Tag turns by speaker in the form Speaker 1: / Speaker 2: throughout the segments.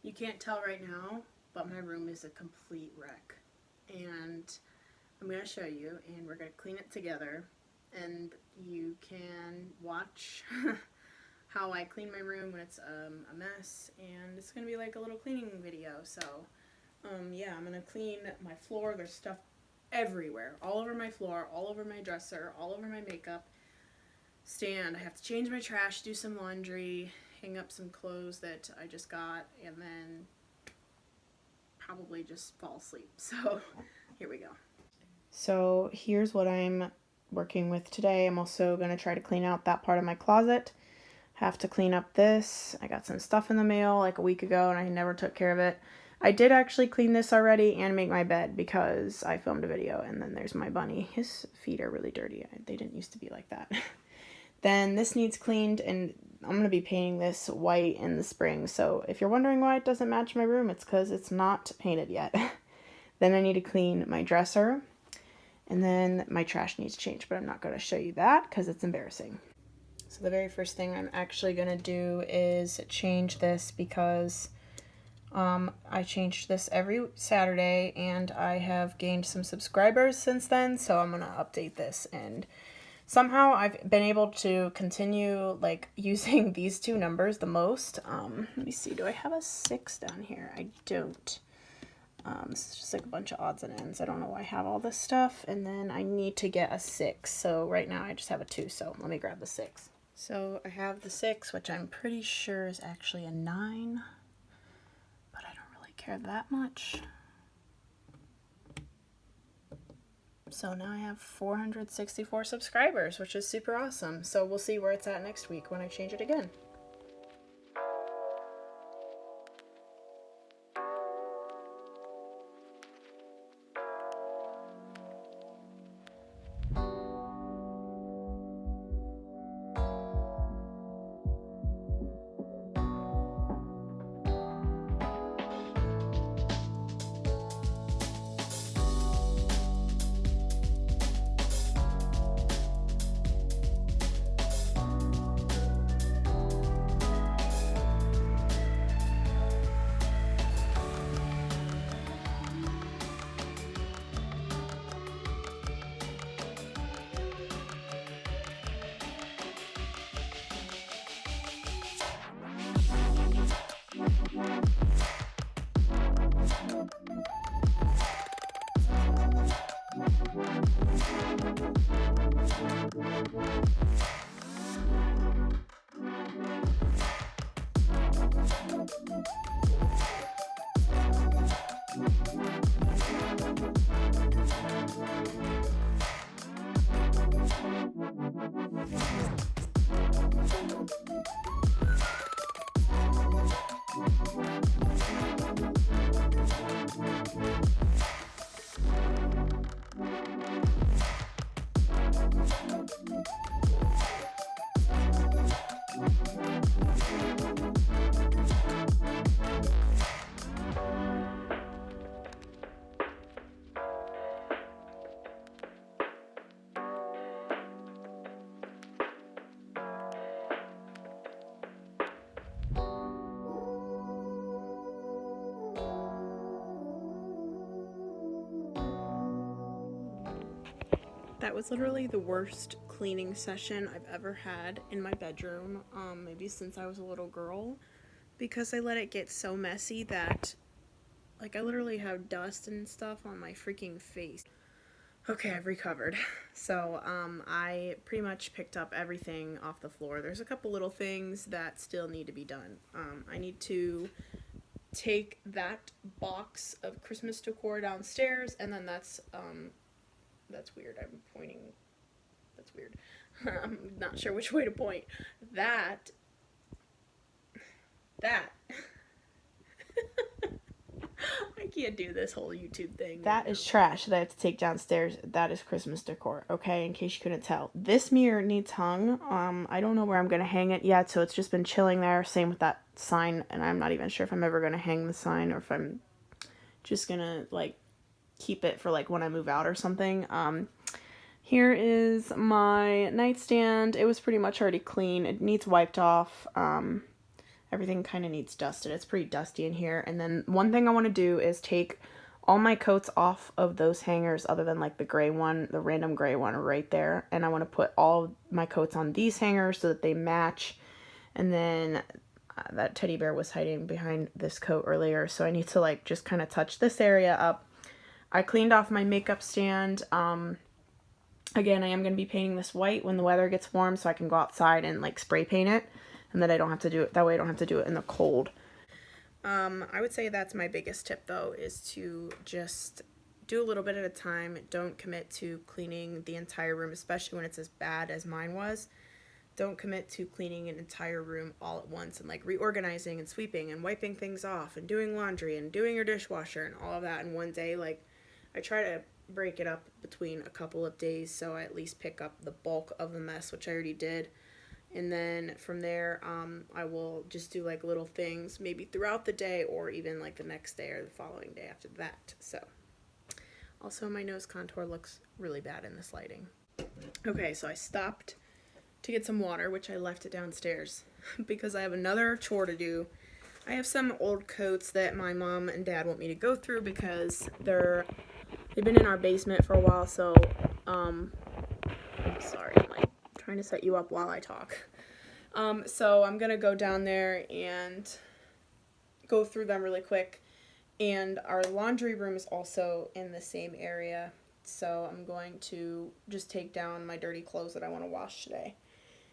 Speaker 1: You can't tell right now, but my room is a complete wreck. And I'm going to show you, and we're going to clean it together. And you can watch how I clean my room when it's a mess. And it's going to be like a little cleaning video. So, yeah, I'm going to clean my floor. There's stuff everywhere. All over my floor, all over my dresser, all over my makeup stand. I have to change my trash, do some laundry, hang up some clothes that I just got, and then probably just fall asleep. So here we go. So here's what I'm working with today. I'm also going to try to clean out that part of my closet. Have to clean up this. I got some stuff in the mail like a week ago and I never took care of it. I did actually clean this already and make my bed because I filmed a video. And then there's my bunny. His feet are really dirty. They didn't used to be like that. Then this needs cleaned, and I'm going to be painting this white in the spring. So if you're wondering why it doesn't match my room, it's because it's not painted yet. Then I need to clean my dresser, and then my trash needs changed, but I'm not going to show you that because it's embarrassing. So the very first thing I'm actually going to do is change this because I changed this every Saturday, and I have gained some subscribers since then, so I'm going to update this. And somehow I've been able to continue like using these two numbers the most. Let me see, do I have a 6 down here? I don't. This is just like a bunch of odds and ends. I don't know why I have all this stuff. And then I need to get a 6. So right now I just have a 2. So let me grab the 6. So I have the 6, which I'm pretty sure is actually a 9. But I don't really care that much. So now I have 464 subscribers, which is super awesome. So we'll see where it's at next week when I change it again. That was literally the worst cleaning session I've ever had in my bedroom, maybe since I was a little girl, because I let it get so messy that, like, I literally have dust and stuff on my freaking face. Okay, I've recovered. So, I pretty much picked up everything off the floor. There's a couple little things that still need to be done. I need to take that box of Christmas decor downstairs, and then that's weird. I'm pointing. That's weird. I'm not sure which way to point. That. I can't do this whole YouTube thing. That is trash that I have to take downstairs. That is Christmas decor, okay, in case you couldn't tell. This mirror needs hung. I don't know where I'm going to hang it yet, so it's just been chilling there. Same with that sign, and I'm not even sure if I'm ever going to hang the sign or if I'm just going to, like, keep it for, like, when I move out or something. Here is my nightstand. It was pretty much already clean. It needs wiped off. Everything kind of needs dusted. It's pretty dusty in here. And then one thing I want to do is take all my coats off of those hangers other than like the gray one, the random gray one right there. And I want to put all my coats on these hangers so that they match. And then that teddy bear was hiding behind this coat earlier, so I need to like just kind of touch this area up. I cleaned off my makeup stand. Again, I am going to be painting this white when the weather gets warm so I can go outside and like spray paint it, and that I don't have to do it, that way I don't have to do it in the cold. I would say that's my biggest tip though, is to just do a little bit at a time. Don't commit to cleaning the entire room, especially when it's as bad as mine was. Don't commit to cleaning an entire room all at once and like reorganizing and sweeping and wiping things off and doing laundry and doing your dishwasher and all of that in one day. Like, I try to break it up between a couple of days so I at least pick up the bulk of the mess, which I already did. And then from there, I will just do like little things maybe throughout the day or even like the next day or the following day after that. So, also my nose contour looks really bad in this lighting. Okay, so I stopped to get some water, which I left it downstairs because I have another chore to do. I have some old coats that my mom and dad want me to go through because they've been in our basement for a while, so sorry, I'm like trying to set you up while I talk. So I'm gonna go down there and go through them really quick. And our laundry room is also in the same area, so I'm going to just take down my dirty clothes that I want to wash today.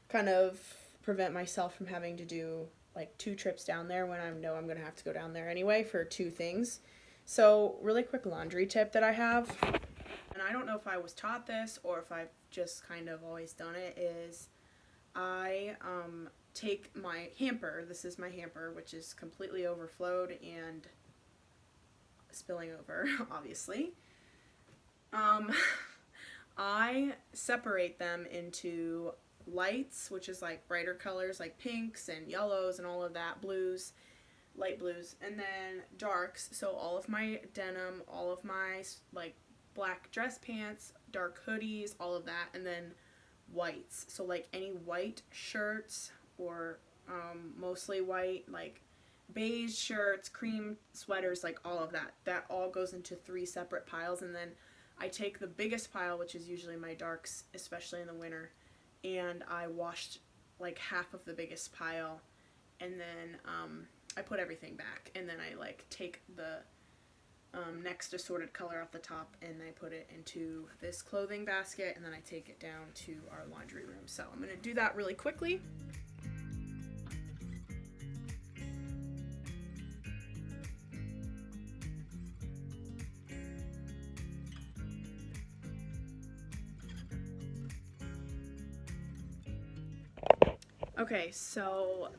Speaker 1: Kind of prevent myself from having to do like 2 trips down there when I know I'm going to have to go down there anyway for 2 things. So really quick laundry tip that I have, and I don't know if I was taught this or if I've just kind of always done it, is I take my hamper, this is my hamper, which is completely overflowed and spilling over, obviously. I separate them into lights, which is like brighter colors like pinks and yellows and all of that, blues, light blues, and then darks, so all of my denim, all of my like black dress pants, dark hoodies, all of that, and then whites, so like any white shirts or mostly white, like beige shirts, cream sweaters, like all of that. That all goes into 3 separate piles, and then I take the biggest pile, which is usually my darks, especially in the winter, and I washed like half of the biggest pile, and then I put everything back, and then I like take the next assorted color off the top and I put it into this clothing basket, and then I take it down to our laundry room. So I'm going to do that really quickly. Okay, so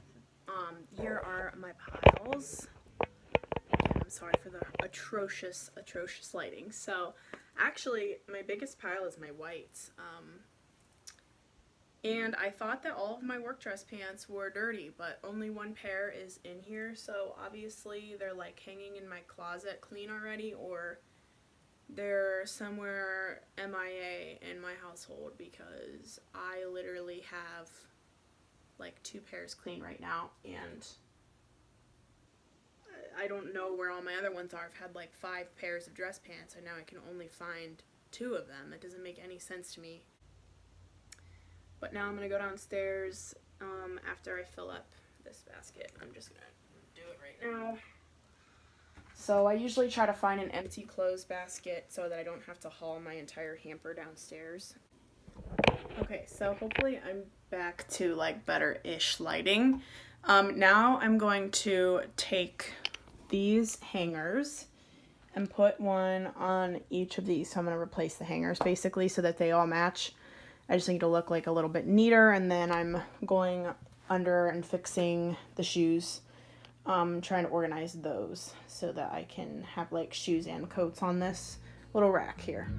Speaker 1: here are my piles. I'm sorry for the atrocious lighting. So actually my biggest pile is my whites. And I thought that all of my work dress pants were dirty, but only 1 pair is in here, so obviously they're like hanging in my closet clean already, or they're somewhere MIA in my household, because I literally have like 2 pairs clean right now, and I don't know where all my other ones are. I've had like 5 pairs of dress pants, and now I can only find 2 of them. That doesn't make any sense to me. But now I'm going to go downstairs after I fill up this basket. I'm just going to do it right now. So I usually try to find an empty clothes basket so that I don't have to haul my entire hamper downstairs. Okay, so hopefully I'm back to like better-ish lighting. Now I'm going to take these hangers and put one on each of these. So I'm going to replace the hangers basically so that they all match. I just need to look like a little bit neater, and then I'm going under and fixing the shoes, trying to organize those so that I can have like shoes and coats on this little rack here.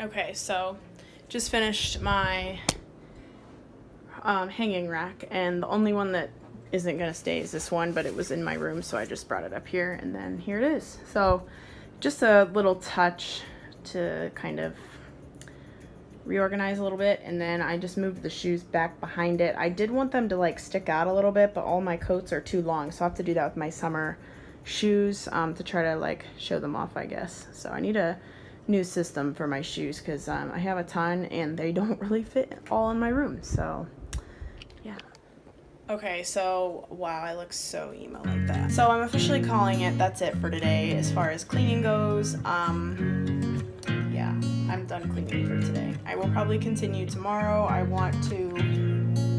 Speaker 1: Okay, so just finished my hanging rack, and the only one that isn't gonna stay is this one, but it was in my room, so I just brought it up here, and then here it is. So just a little touch to kind of reorganize a little bit, and then I just moved the shoes back behind it. I did want them to like stick out a little bit, but all my coats are too long, so I have to do that with my summer shoes to try to like show them off, I guess. So I need a new system for my shoes because I have a ton and they don't really fit all in my room, so yeah. Okay, so wow, I look so emo like that. So I'm officially calling it, that's it for today as far as cleaning goes. Yeah, I'm done cleaning for today. I will probably continue tomorrow. I want to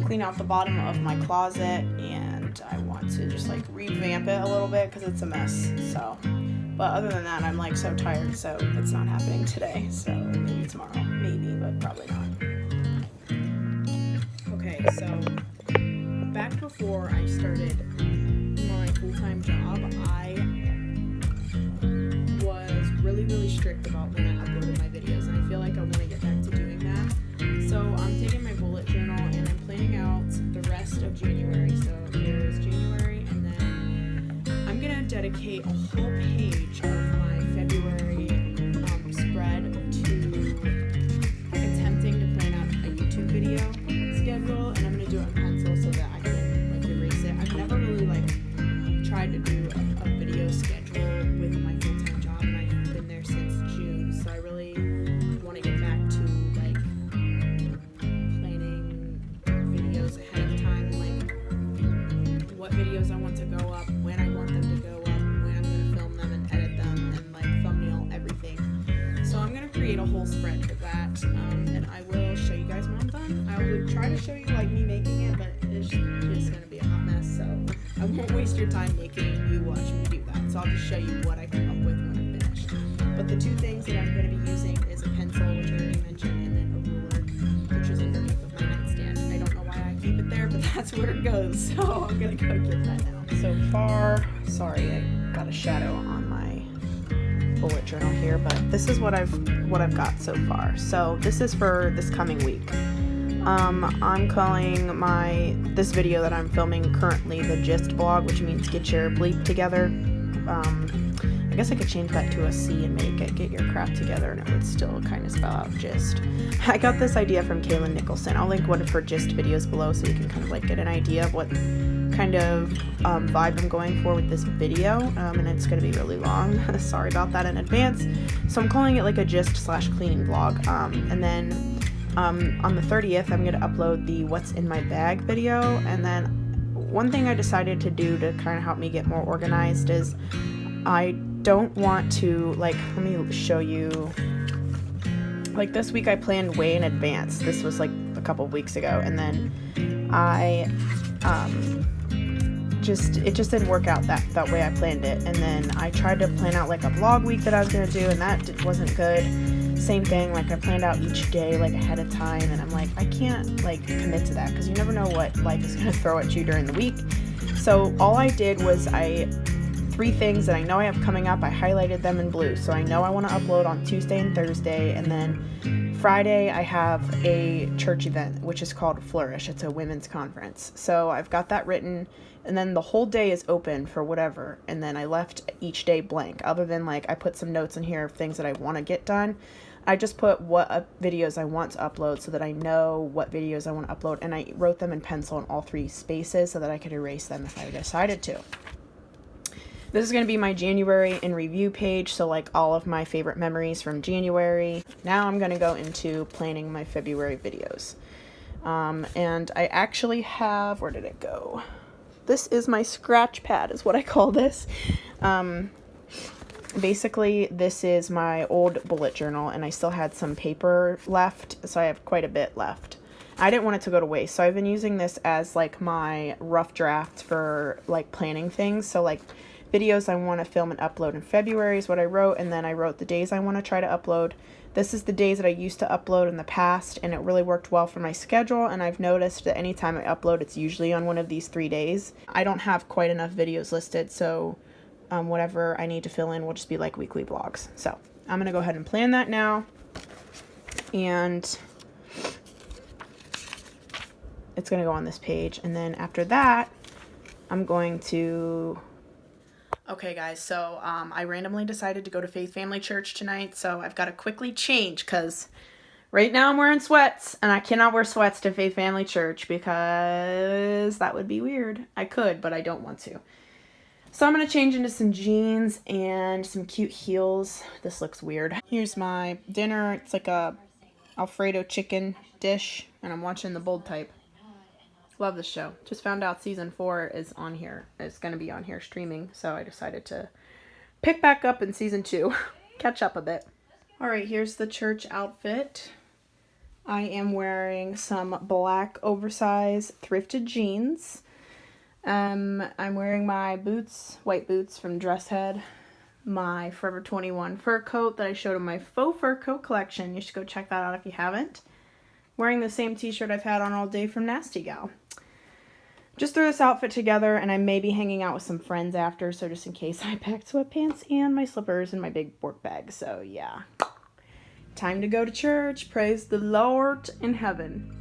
Speaker 1: clean out the bottom of my closet, and I want to just like revamp it a little bit because it's a mess. So, but other than that, I'm like so tired, so it's not happening today. So maybe tomorrow, maybe, but probably not. Okay, so back before I started my full-time job, I was really strict about when I uploaded my videos, and I feel like I want to get back to doing that. So I'm taking my bullet journal and I'm planning out the rest of January. So here's January, and then I'm gonna dedicate a whole page of my February spread to attempting to plan out a YouTube video schedule, and I'm gonna do it in pencil so that I can like erase it. I've never really like tried to do a video schedule with my full-time job, and I've been there since June, so I really want to get back to like planning videos ahead of time, like what videos I want to go up, when I want them to go up, when I'm going to film them and edit them, and like thumbnail everything. So I'm going to create a whole spread for that, and I will show you guys when I'm done. I would try to show you like me making it, but it's just going to be a hot mess, so I won't waste your time making you watch me do that. So I'll just show you what I come up with when I'm finished. But the two things that I'm going to be using is a pencil, which I already mentioned, and then a ruler, which is underneath of my nightstand. I don't know why I keep it there, but that's where it goes. So I'm going to go get that now. So far, sorry, I got a shadow on my bullet journal here, but this is what I've got so far. So this is for this coming week. I'm calling this video that I'm filming currently the gist vlog, which means get your bleep together. I guess I could change that to a C and make it get your crap together, and it would still kind of spell out gist. I got this idea from Kaylin Nicholson. I'll link one of her gist videos below so you can kind of like get an idea of what kind of vibe I'm going for with this video, and it's going to be really long. Sorry about that in advance. So I'm calling it like a gist/cleaning vlog, and then on the 30th, I'm going to upload the what's in my bag video. And then one thing I decided to do to kind of help me get more organized is I don't want to, like, let me show you, like this week I planned way in advance. This was like a couple of weeks ago, and then I it just didn't work out that way I planned it. And then I tried to plan out like a vlog week that I was going to do, and that wasn't good. Same thing, like I planned out each day like ahead of time, and I'm like, I can't like commit to that because you never know what life is going to throw at you during the week. So all I did was 3 things that I know I have coming up, I highlighted them in blue. So I know I want to upload on Tuesday and Thursday, and then Friday I have a church event which is called Flourish. It's a women's conference. So I've got that written, and then the whole day is open for whatever, and then I left each day blank, other than like I put some notes in here of things that I want to get done. I just put what videos I want to upload so that I know what videos I want to upload, and I wrote them in pencil in all 3 spaces so that I could erase them if I decided to. This is going to be my January in review page, so like all of my favorite memories from January. Now I'm going to go into planning my February videos. And I actually have, where did it go? This is my scratch pad is what I call this. Basically, this is my old bullet journal, and I still had some paper left, so I have quite a bit left. I didn't want it to go to waste, so I've been using this as like my rough draft for like planning things. So like videos I want to film and upload in February is what I wrote, and then I wrote the days I want to try to upload. This is the days that I used to upload in the past, and it really worked well for my schedule, and I've noticed that anytime I upload, it's usually on one of these 3 days. I don't have quite enough videos listed, so whatever I need to fill in will just be like weekly vlogs. So I'm going to go ahead and plan that now. and it's going to go on this page. And then after that, I'm going to... Okay, guys, so I randomly decided to go to Faith Family Church tonight, so I've got to quickly change because right now I'm wearing sweats, and I cannot wear sweats to Faith Family Church because that would be weird. I could, but I don't want to. So I'm going to change into some jeans and some cute heels. This looks weird. Here's my dinner. It's like a Alfredo chicken dish, and I'm watching The Bold Type. Love the show. Just found out season 4 is on here. It's going to be on here streaming, so I decided to pick back up in season 2. Catch up a bit. Alright, here's the church outfit. I am wearing some black oversized thrifted jeans. I'm wearing my boots, white boots from Dresshead. My Forever 21 fur coat that I showed in my faux fur coat collection. You should go check that out if you haven't. Wearing the same t-shirt I've had on all day from Nasty Gal. Just threw this outfit together, and I may be hanging out with some friends after, so just in case, I packed sweatpants and my slippers and my big work bag. So yeah, time to go to church. Praise the Lord in heaven.